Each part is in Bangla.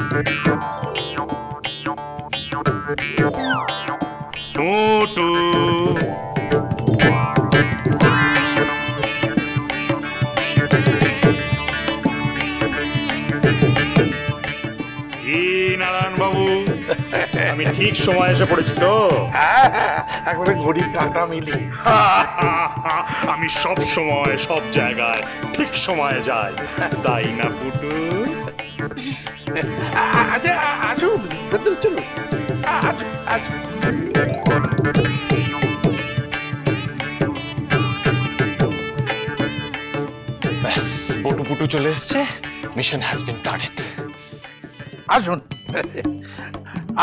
পুটু নারায়ণ বাবু, আমি ঠিক সময় এসে পড়েছি তো? একবারে ঘড়ির কাঁটা মিলি। আমি সব সময় সব জায়গায় ঠিক সময়ে যাই, তাই না পুটু? আচ্ছা আসুন, চলুন আসুন। ব্যাস, পটু পুটু চলে এসছে। Mission has been started. আসুন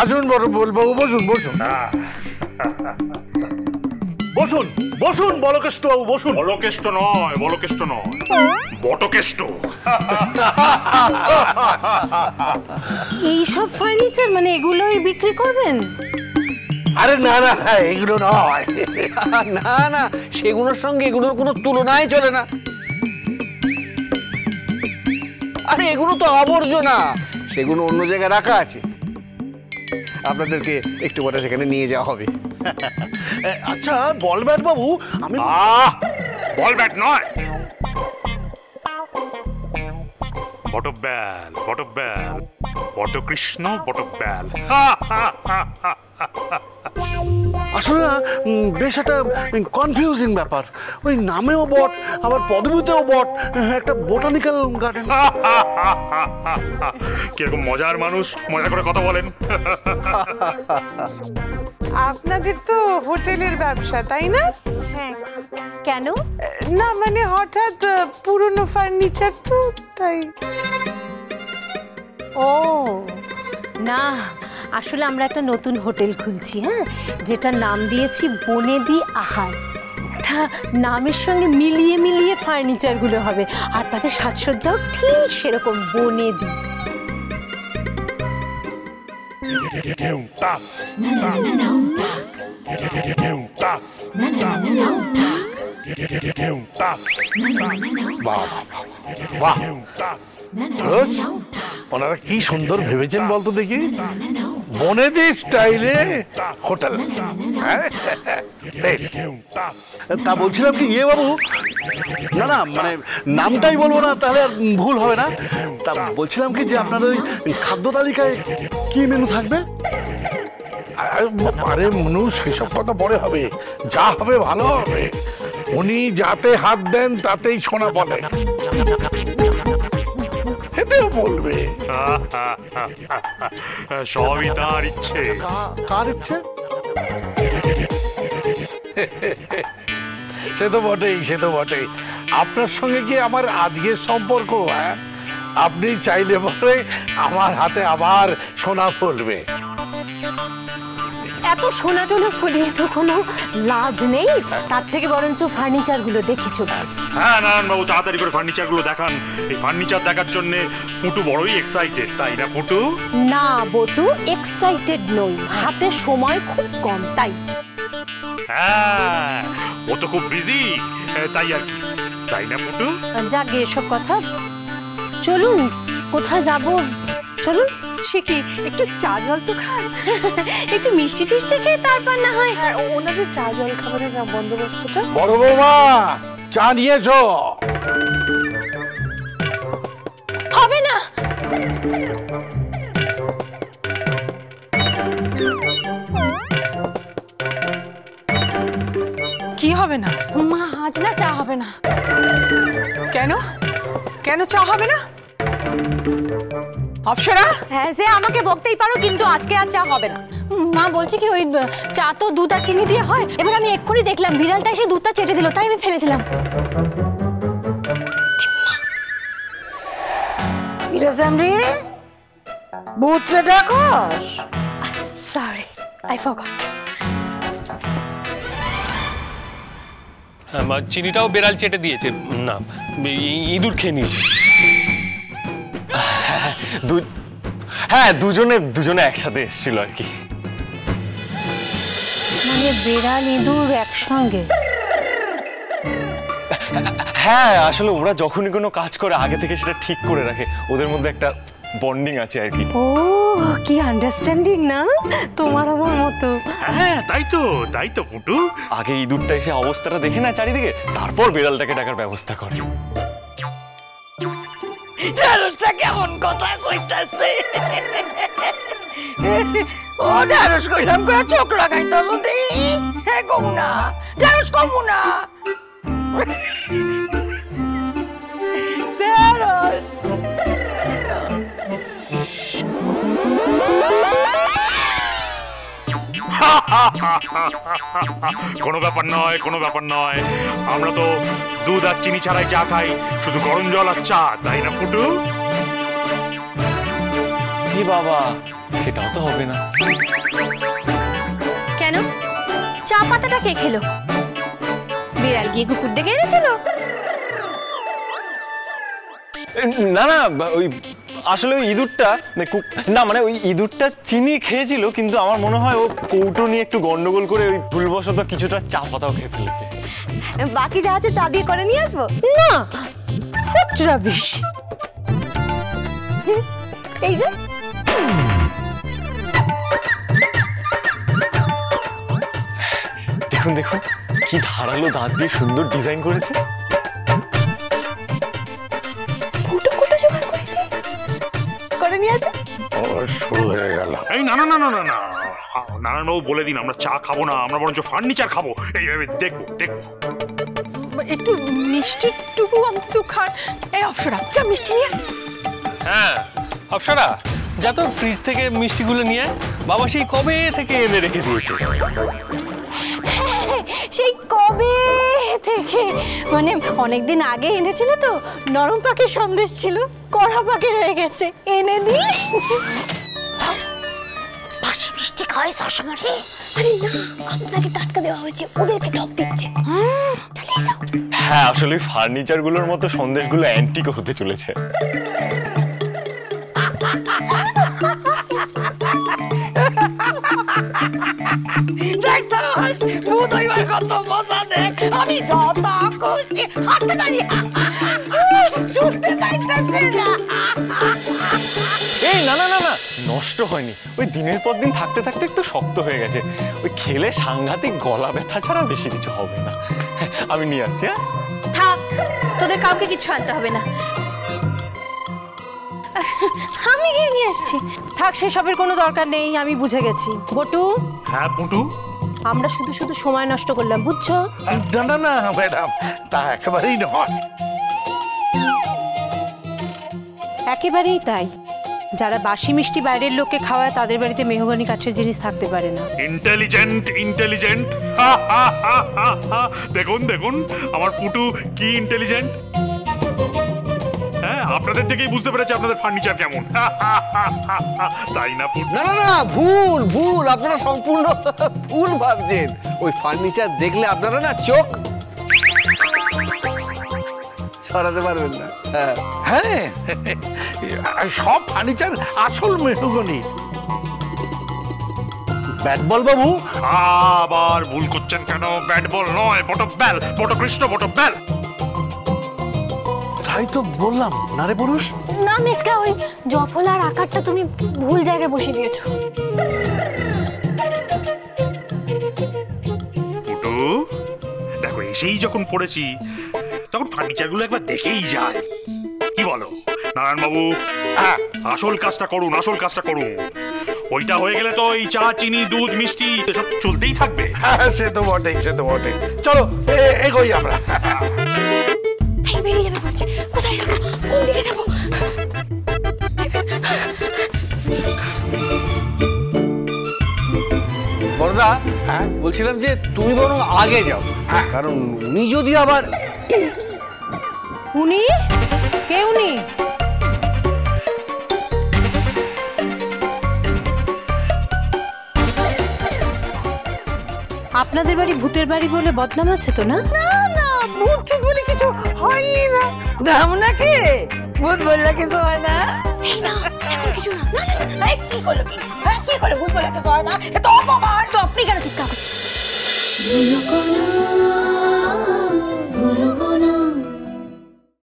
আসুন বলবাবু, বসুন বসুন বসুন বসুন। বলকেষ্ট বাবু বসুন। বলকেষ্ট নয়, বলকেষ্ট নয়, বটকেষ্ট। এইসব ফার্নিচার মানে এগুলোই বিক্রি করবেন? আরে না না, এগুলো নয়। না না, সেগুলোর সঙ্গে এগুলোর কোনো তুলনাই চলে না। আরে এগুলো তো আবর্জনা, সেগুলো অন্য জায়গায় রাখা আছে, আপনাদেরকে একটু পরে সেখানে নিয়ে যাওয়া হবে। আচ্ছা বল ব্যাট বাবু, আমি বল ব্যাট নয়, বটব্যাল, বটব্যাল, বটকৃষ্ণ বটব্যাল। আসলে না বেশ একটা কনফিউজিং ব্যাপার। ওই নামেও বট, আবার পদবিতেও বট, একটা বোটানিক্যাল গার্ডেন। কিরকম মজার মানুষ, মজা করে কথা বলেন। আপনাদের তো হোটেলের ব্যবসা, তাই না? হ্যাঁ, কেন? না মানে হঠাৎ পুরনো ফার্নিচার তো তাই। ও না, আসলে আমরা একটা নতুন হোটেল খুলছি, হ্যাঁ, যেটার নাম দিয়েছি বনেদি আহার। তা নামের সঙ্গে মিলিয়ে মিলিয়ে ফার্নিচারগুলো হবে, আর তাদের সাজসজ্জাও ঠিক সেরকম বনেদি। ওনারা কি সুন্দর ভেবেছেন বলতো দেখি, বনেদি স্টাইলে হোটেল। তা বলছিলাম কি ইয়ে বাবু, না না মানে নামটাই বলবো না, তাহলে আর ভুল হবে না। তা বলছিলাম কি যে আপনার ওই খাদ্য তালিকায় কি মেনু থাকবে? আরে মনু, সেসব কথা পরে হবে, যা হবে ভালো হবে। উনি যাতে হাত দেন তাতেই সোনা বলে, এতেও বলবে। সবই তার ইচ্ছে। কার ইচ্ছে? সে তো বটেই, সে তো বটেই। আপনার সঙ্গে কি আমার আজকের সম্পর্ক? হ্যাঁ, আপনি চাইলে পরে আমার হাতে আবার সোনা ফলবে। এত সোনা টোনা ফলিয়ে তো কোনো লাভ নেই, তার থেকে বরঞ্চ ফার্নিচারগুলো দেখি চলে। হ্যাঁ নারায়ণ বাবু, তাড়াতাড়ি করে ফার্নিচারগুলো দেখান। এই ফার্নিচার দেখার জন্য পুটু বড়ই এক্সাইটেড, তাই না পুটু? না বটু, এক্সাইটেড নই, হাতে সময় খুব কম তাই। হ্যাঁ, ও তো খুব বিজি, তাই আর কি, তাই না পুটু? যাকে এসব কথা, চলুন কোথায় যাব, চলুন। সে কি একটু চা জল তো খান? একটু মিষ্টি টিষ্টি খেয়ে তারপর না হয়। হ্যাঁ, ওনাদের চা জল খাবারের বন্দোবস্তটা। বড় বৌমা, চা নিয়ে এসো। হবে না, কি হবে না? মা আজ না চা হবে না। কেন? কেন চা হবে না? অপসরা? হ্যাঁ, সে আমাকে বকতেই পারো, কিন্তু আজকে আর চা হবে না। মা বলছে কি, ওই চা তো দুধ আর চিনি দিয়ে হয়। এবার আমি এক্ষুনি দেখলাম বিড়ালটা এসে দুধটা চেটে দিল, তাই আমি ফেলে দিলাম। বিরজামরি, ভূতরে ডাকস? Sorry, I forgot. চিনিটাও বেড়াল চেটে দিয়েছে, না ইঁদুর খেয়ে নিয়েছে। হ্যাঁ, দুজনে একসাথে এসেছিল আর কি। মানে বেড়াল ইঁদুর একসঙ্গে? হ্যাঁ, আসলে ওরা যখনই কোনো কাজ করে আগে থেকে সেটা ঠিক করে রাখে, ওদের মধ্যে একটা বন্ডিং আছে আর কি। ও কি আন্ডারস্ট্যান্ডিং না তোমার আমার মতো। হ্যাঁ তাই তো পুটু। আগে ইঁদুরটা এসে অবস্থাটা দেখে না চারিদিকে, তারপর বিড়ালটাকে ডাকার ব্যবস্থা করে। ঢ্যাঁড়সটা কেমন কথা কইতাছে। ও ঢ্যাঁড়স কইলাম কই চোখ লাগাইতো যদি। হ্যাঁ কমু না, ঢ্যাঁড়স কমু না। ঢ্যাঁড়স কোনো ব্যাপার নয়, আমরা তো দুধ আর চিনি ছাড়াই চা খাই, শুধু গরম জল আর চা, তাই না পুটু? কি বাবা, সেটাও তো হবে না। কেন? চা পাতাটা কে খেলো? বিড়াল গিয়ে কুকুর ডেকে এনেছিল? না না, ওই আসলে ওই ইঁদুরটা না, মানে ওই ইঁদুরটা চিনি খেয়েছিল, কিন্তু আমার মনে হয় ও কৌটো নিয়ে একটু গন্ডগোল করে ওই ভুলবশত কিছুটা চা পাতাও খেয়ে ফেলেছে। বাকি যা আছে তা দিয়ে করে নিয়ে আসবো? না, ফুট রাবিশ। এই যে দেখুন দেখুন কি ধারালো দাঁত দিয়ে সুন্দর ডিজাইন করেছে। করে নিয়ে আসে। শুরু হয়ে গেল। এই না, নারায়ণবাবু বলে দিন আমরা চা খাবো না, আমরা বরঞ্চ ফার্নিচার খাবো। এই দেখবো। একটু মিষ্টি টুকু অন্তত খান। এই অপসরা যা মিষ্টি নিয়ে। হ্যাঁ অপসরা, যা তো ফ্রিজ থেকে মিষ্টিগুলো নিয়ে, বাবা সেই কবে থেকে এনে রেখে দিয়েছে। সেই কবে থেকে, মানে অনেকদিন আগে এনেছিল তো, নরম পাখির সন্দেশ ছিল, কড়া পাখি রয়ে গেছে, এনে দি। বাসি মিষ্টি খাওয়াই সবসময় রে। আরে না, আপনাকে টাটকা দেওয়া হয়েছে, ওদেরকে ঠক দিচ্ছে। চালিয়ে যাও। হ্যাঁ আসলে ফার্নিচার গুলোর মতো সন্দেশগুলো অ্যান্টিক হতে চলেছে। দুধ হইবার কত মজা দেখ। আমি যত খুশি হাঁটতে পারি, শুনতে পাইতেছে না। এই না না না না, নষ্ট হয়নি, ওই দিনের পর দিন থাকতে থাকতে একটু শক্ত হয়ে গেছে। ওই খেলে সাংঘাতিক গলা ব্যথা ছাড়া বেশি কিছু হবে না। আমি নিয়ে আসছি। হ্যাঁ থাক, তোদের কাউকে কিছু আনতে হবে না, আমি গিয়ে নিয়ে আসছি। থাক, সেসবের কোনো দরকার নেই, আমি বুঝে গেছি। বটু, হ্যাঁ পুটু, আমরা শুধু সময় নষ্ট করলাম, বুঝছো? না ম্যাডাম, তা একেবারেই নয়। একেবারেই তাই। যারা বাসি মিষ্টি বাইরের লোককে খাওয়ায় তাদের বাড়িতে মেহগনি কাঠের জিনিস থাকতে পারে না। ইন্টেলিজেন্ট। দেখুন আমার পুটু কি ইন্টেলিজেন্ট। হ্যাঁ, আপনাদের থেকেই বুঝতে পেরেছি আপনাদের ফার্নিচার কেমন। তাই না পুটু? না, ভুল, আপনারা সম্পূর্ণ ভুল ভাবছেন। ওই ফার্নিচার দেখলে আপনারা না চোখ সরাতে পারবেন না। হ্যাঁ, সব ফার্নিচার আসল মেহগনি। ব্যাট বল বাবু, আবার ভুল করছেন কেন? ব্যাট বল নয়, বটকৃষ্ণ বটব্যাল। তাই তো বললাম না রে পুরুষ। না মেচকা, ওই জফল আর আকারটা তুমি ভুল জায়গায় বসিয়ে দিয়েছো। পুটু দেখো, এসেই যখন পড়েছি তখন ফার্নিচার গুলো একবার দেখেই যায়, কি বলো নারায়ণবাবু? আসল কাজটা করুন। ওইটা হয়ে গেলে তো এই চা, চিনি, দুধ, মিষ্টি এসব চলতেই থাকবে। সে তো বটেই। চলো এগোই আমরা। বেরিয়ে যাবে বলছে, কোথায় যাবো, কোন দিকে যাবো? বড়দা, বলছিলাম যে তুমি বরং আগে যাও, কারণ উনি যদি আবার। উনি কে? উনি আপনাদের বাড়ি ভূতের বাড়ি বলে বদনাম আছে তো? না না, ভূত বলে কিছু হয়নি না। দাম নাকি ভূত বললে কিছু হয় না। এই না, এখন কিছু না। না, কি করলো? কি করে ভূত বলে কিছু হয় না? এ তো অপমান। তো আপনি কেন চিৎকার করছেন?